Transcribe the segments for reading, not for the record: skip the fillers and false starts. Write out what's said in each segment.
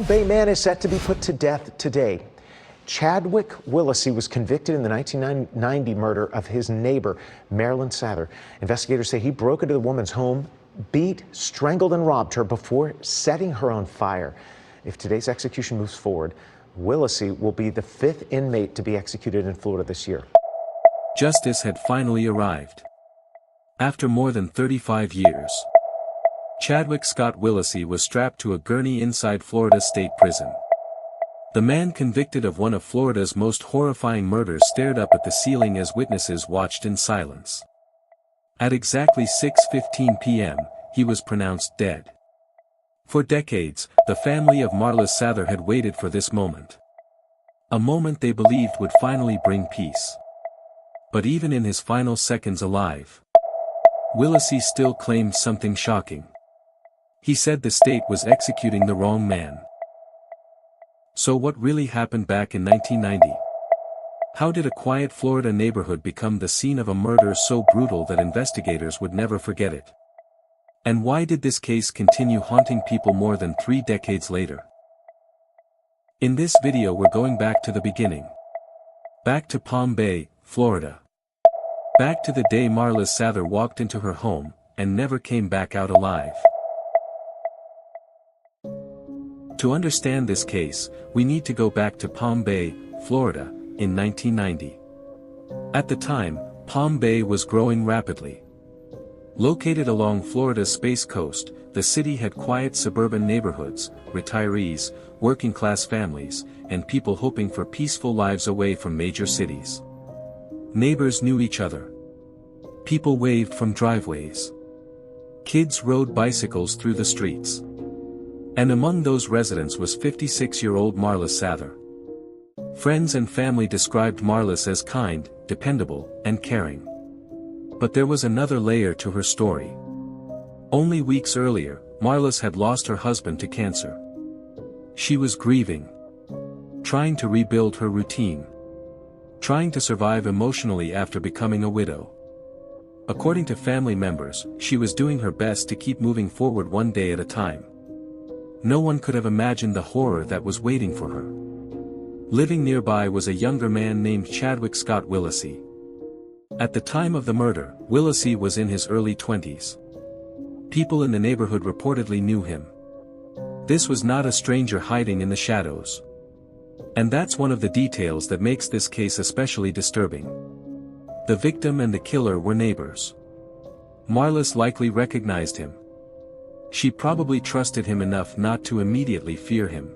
Bay man is set to be put to death today. Chadwick Willacy was convicted in the 1990 murder of his neighbor, Marlys Sather. Investigators say he broke into the woman's home, beat, strangled, and robbed her before setting her on fire. If today's execution moves forward, Willacy will be the 5th inmate to be executed in Florida this year. Justice had finally arrived. After more than 35 years, Chadwick Scott Willacy was strapped to a gurney inside Florida State Prison. The man convicted of one of Florida's most horrifying murders stared up at the ceiling as witnesses watched in silence. At exactly 6:15 p.m., he was pronounced dead. For decades, the family of Marlys Sather had waited for this moment. A moment they believed would finally bring peace. But even in his final seconds alive, Willacy still claimed something shocking. He said the state was executing the wrong man. So what really happened back in 1990? How did a quiet Florida neighborhood become the scene of a murder so brutal that investigators would never forget it? And why did this case continue haunting people more than 3 decades later? In this video we're going back to the beginning. Back to Palm Bay, Florida. Back to the day Marlys Sather walked into her home, and never came back out alive. To understand this case, we need to go back to Palm Bay, Florida, in 1990. At the time, Palm Bay was growing rapidly. Located along Florida's Space Coast, the city had quiet suburban neighborhoods, retirees, working-class families, and people hoping for peaceful lives away from major cities. Neighbors knew each other. People waved from driveways. Kids rode bicycles through the streets. And among those residents was 56-year-old Marlys Sather. Friends and family described Marlys as kind, dependable, and caring. But there was another layer to her story. Only weeks earlier, Marlys had lost her husband to cancer. She was grieving, trying to rebuild her routine, trying to survive emotionally after becoming a widow. According to family members, she was doing her best to keep moving forward one day at a time. No one could have imagined the horror that was waiting for her. Living nearby was a younger man named Chadwick Scott Willacy. At the time of the murder, Willacy was in his early 20s. People in the neighborhood reportedly knew him. This was not a stranger hiding in the shadows. And that's one of the details that makes this case especially disturbing. The victim and the killer were neighbors. Marlys likely recognized him. She probably trusted him enough not to immediately fear him.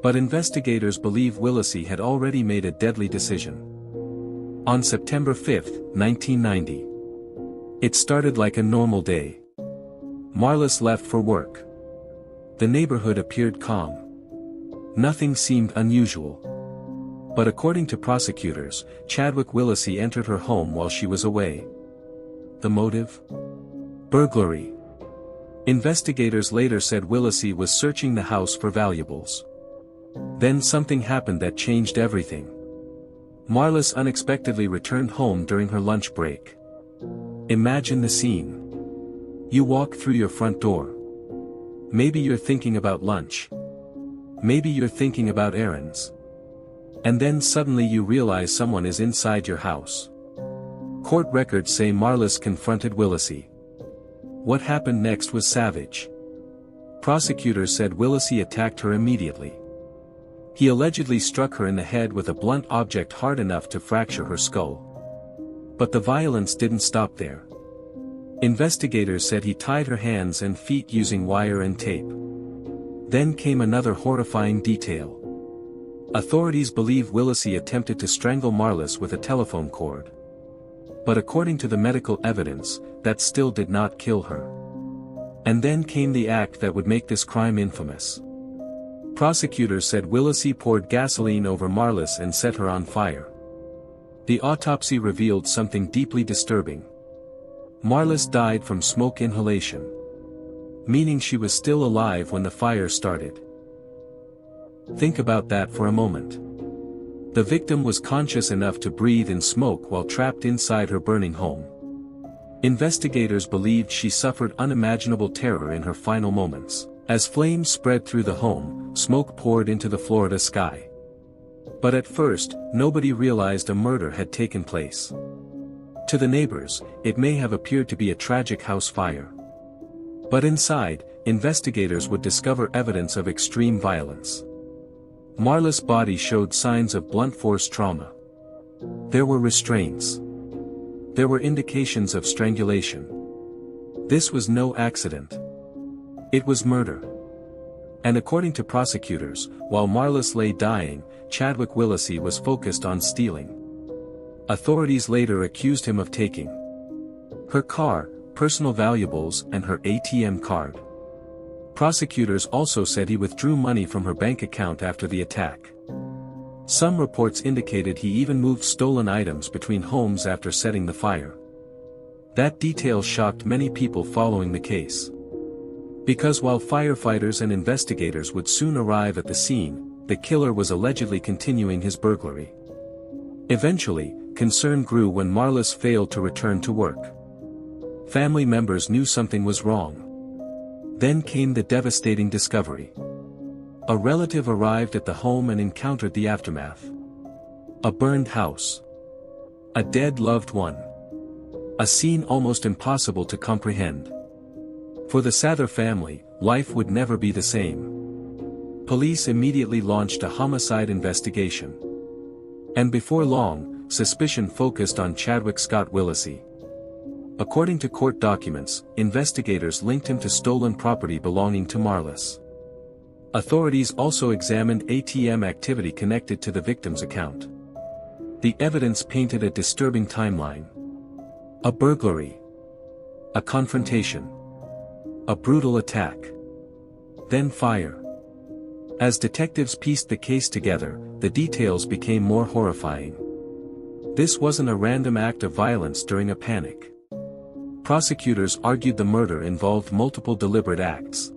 But investigators believe Willacy had already made a deadly decision. On September 5, 1990. It started like a normal day. Marlys left for work. The neighborhood appeared calm. Nothing seemed unusual. But according to prosecutors, Chadwick Willacy entered her home while she was away. The motive? Burglary. Investigators later said Willacy was searching the house for valuables. Then something happened that changed everything. Marlys unexpectedly returned home during her lunch break. Imagine the scene. You walk through your front door. Maybe you're thinking about lunch. Maybe you're thinking about errands. And then suddenly you realize someone is inside your house. Court records say Marlys confronted Willacy. What happened next was savage. Prosecutors said Willacy attacked her immediately. He allegedly struck her in the head with a blunt object hard enough to fracture her skull. But the violence didn't stop there. Investigators said he tied her hands and feet using wire and tape. Then came another horrifying detail. Authorities believe Willacy attempted to strangle Marlys with a telephone cord. But according to the medical evidence, that still did not kill her. And then came the act that would make this crime infamous. Prosecutors said Willacy poured gasoline over Marlys and set her on fire. The autopsy revealed something deeply disturbing. Marlys died from smoke inhalation. Meaning she was still alive when the fire started. Think about that for a moment. The victim was conscious enough to breathe in smoke while trapped inside her burning home. Investigators believed she suffered unimaginable terror in her final moments. As flames spread through the home, smoke poured into the Florida sky. But at first, nobody realized a murder had taken place. To the neighbors, it may have appeared to be a tragic house fire. But inside, investigators would discover evidence of extreme violence. Marlys' body showed signs of blunt force trauma. There were restraints. There were indications of strangulation. This was no accident. It was murder. And according to prosecutors, while Marlys lay dying, Chadwick Willacy was focused on stealing. Authorities later accused him of taking her car, personal valuables, and her ATM card. Prosecutors also said he withdrew money from her bank account after the attack. Some reports indicated he even moved stolen items between homes after setting the fire. That detail shocked many people following the case. Because while firefighters and investigators would soon arrive at the scene, the killer was allegedly continuing his burglary. Eventually, concern grew when Marlys failed to return to work. Family members knew something was wrong. Then came the devastating discovery. A relative arrived at the home and encountered the aftermath. A burned house. A dead loved one. A scene almost impossible to comprehend. For the Sather family, life would never be the same. Police immediately launched a homicide investigation. And before long, suspicion focused on Chadwick Scott Willacy. According to court documents, investigators linked him to stolen property belonging to Marlys. Authorities also examined ATM activity connected to the victim's account. The evidence painted a disturbing timeline. A burglary. A confrontation. A brutal attack. Then fire. As detectives pieced the case together, the details became more horrifying. This wasn't a random act of violence during a panic. Prosecutors argued the murder involved multiple deliberate acts.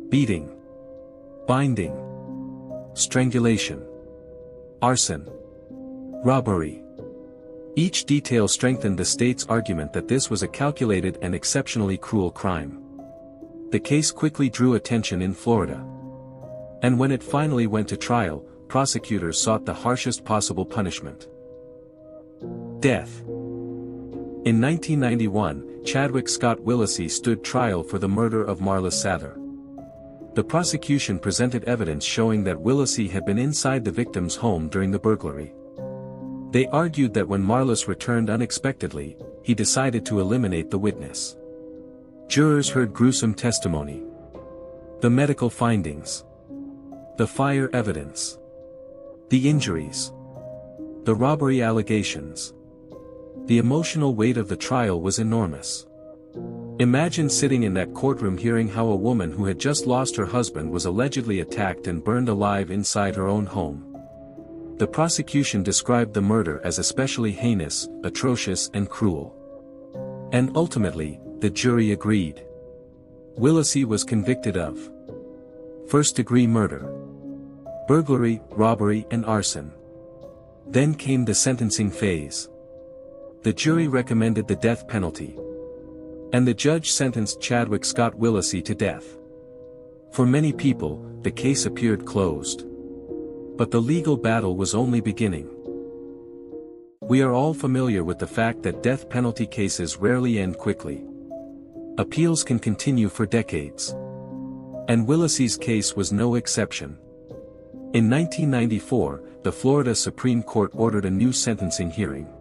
Beating. Binding. Strangulation. Arson. Robbery. Each detail strengthened the state's argument that this was a calculated and exceptionally cruel crime. The case quickly drew attention in Florida. And when it finally went to trial, prosecutors sought the harshest possible punishment. Death. In 1991, Chadwick Scott Willacy stood trial for the murder of Marlys Sather. The prosecution presented evidence showing that Willacy had been inside the victim's home during the burglary. They argued that when Marlys returned unexpectedly, he decided to eliminate the witness. Jurors heard gruesome testimony. The medical findings. The fire evidence. The injuries. The robbery allegations. The emotional weight of the trial was enormous. Imagine sitting in that courtroom hearing how a woman who had just lost her husband was allegedly attacked and burned alive inside her own home. The prosecution described the murder as especially heinous, atrocious, and cruel. And ultimately, the jury agreed. Willacy was convicted of first-degree murder, burglary, robbery, and arson. Then came the sentencing phase. The jury recommended the death penalty. And the judge sentenced Chadwick Scott Willacy to death. For many people, the case appeared closed. But the legal battle was only beginning. We are all familiar with the fact that death penalty cases rarely end quickly. Appeals can continue for decades. And Willacy's case was no exception. In 1994, the Florida Supreme Court ordered a new sentencing hearing.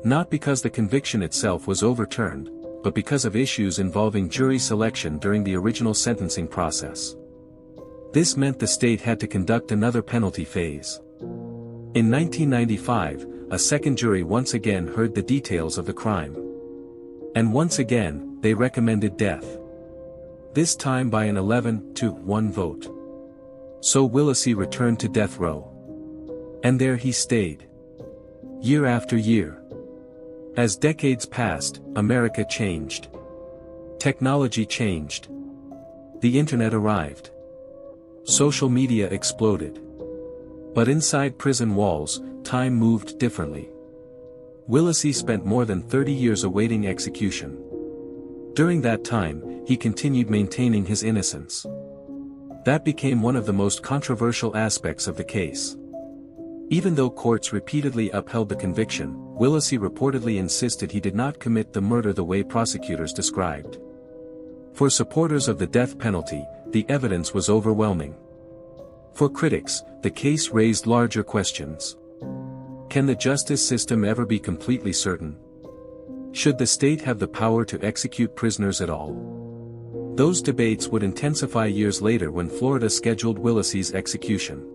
Not because the conviction itself was overturned, but because of issues involving jury selection during the original sentencing process. This meant the state had to conduct another penalty phase. In 1995, a second jury once again heard the details of the crime. And once again, they recommended death. This time by an 11-1 vote. So Willacy returned to death row. And there he stayed. Year after year. As decades passed, America changed. Technology changed. The internet arrived. Social media exploded. But inside prison walls, time moved differently. Willacy spent more than 30 years awaiting execution. During that time, he continued maintaining his innocence. That became one of the most controversial aspects of the case. Even though courts repeatedly upheld the conviction, Willacy reportedly insisted he did not commit the murder the way prosecutors described. For supporters of the death penalty, the evidence was overwhelming. For critics, the case raised larger questions. Can the justice system ever be completely certain? Should the state have the power to execute prisoners at all? Those debates would intensify years later when Florida scheduled Willacy's execution.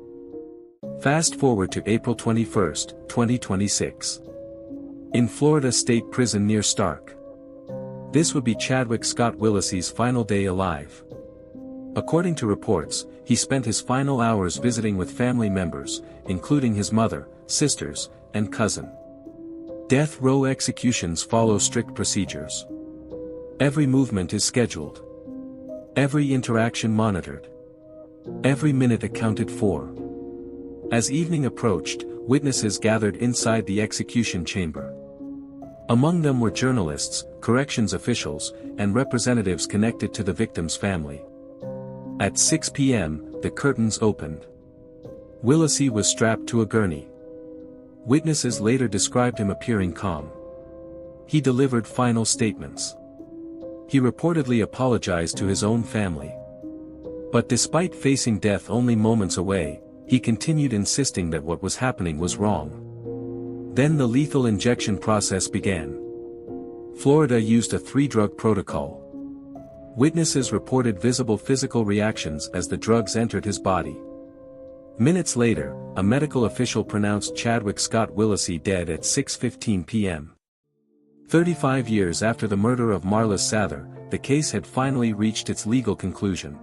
Fast forward to April 21, 2026. In Florida State Prison near Stark. This would be Chadwick Scott Willacy's final day alive. According to reports, he spent his final hours visiting with family members, including his mother, sisters, and cousin. Death row executions follow strict procedures. Every movement is scheduled. Every interaction monitored. Every minute accounted for. As evening approached, witnesses gathered inside the execution chamber. Among them were journalists, corrections officials, and representatives connected to the victim's family. At 6 p.m., the curtains opened. Willacy was strapped to a gurney. Witnesses later described him appearing calm. He delivered final statements. He reportedly apologized to his own family. But despite facing death only moments away, he continued insisting that what was happening was wrong. Then the lethal injection process began. Florida used a 3-drug protocol. Witnesses reported visible physical reactions as the drugs entered his body. Minutes later, a medical official pronounced Chadwick Scott Willacy dead at 6:15 p.m. 35 years after the murder of Marlys Sather, the case had finally reached its legal conclusion.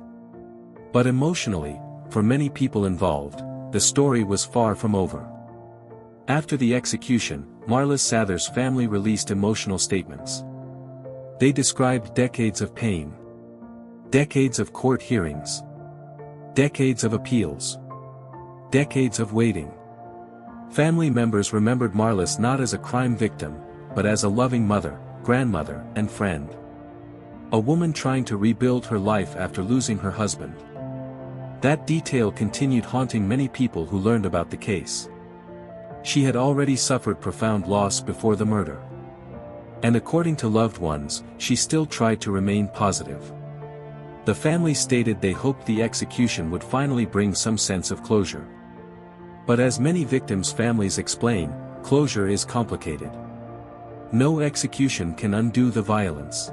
But emotionally, for many people involved, the story was far from over. After the execution, Marlys Sather's family released emotional statements. They described decades of pain. Decades of court hearings. Decades of appeals. Decades of waiting. Family members remembered Marlys not as a crime victim, but as a loving mother, grandmother, and friend. A woman trying to rebuild her life after losing her husband. That detail continued haunting many people who learned about the case. She had already suffered profound loss before the murder. And according to loved ones, she still tried to remain positive. The family stated they hoped the execution would finally bring some sense of closure. But as many victims' families explain, closure is complicated. No execution can undo the violence.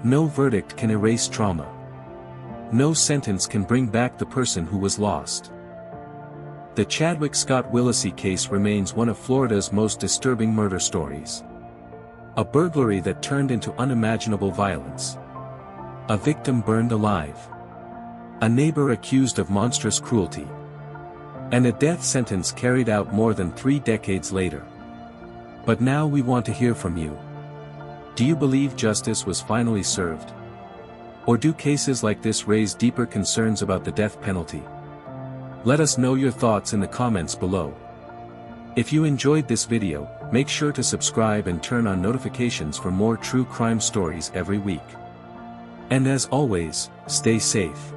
No verdict can erase trauma. No sentence can bring back the person who was lost. The Chadwick Scott Willacy case remains one of Florida's most disturbing murder stories. A burglary that turned into unimaginable violence. A victim burned alive. A neighbor accused of monstrous cruelty. And a death sentence carried out more than 3 decades later. But now we want to hear from you. Do you believe justice was finally served? Or do cases like this raise deeper concerns about the death penalty? Let us know your thoughts in the comments below. If you enjoyed this video, make sure to subscribe and turn on notifications for more true crime stories every week. And as always, stay safe.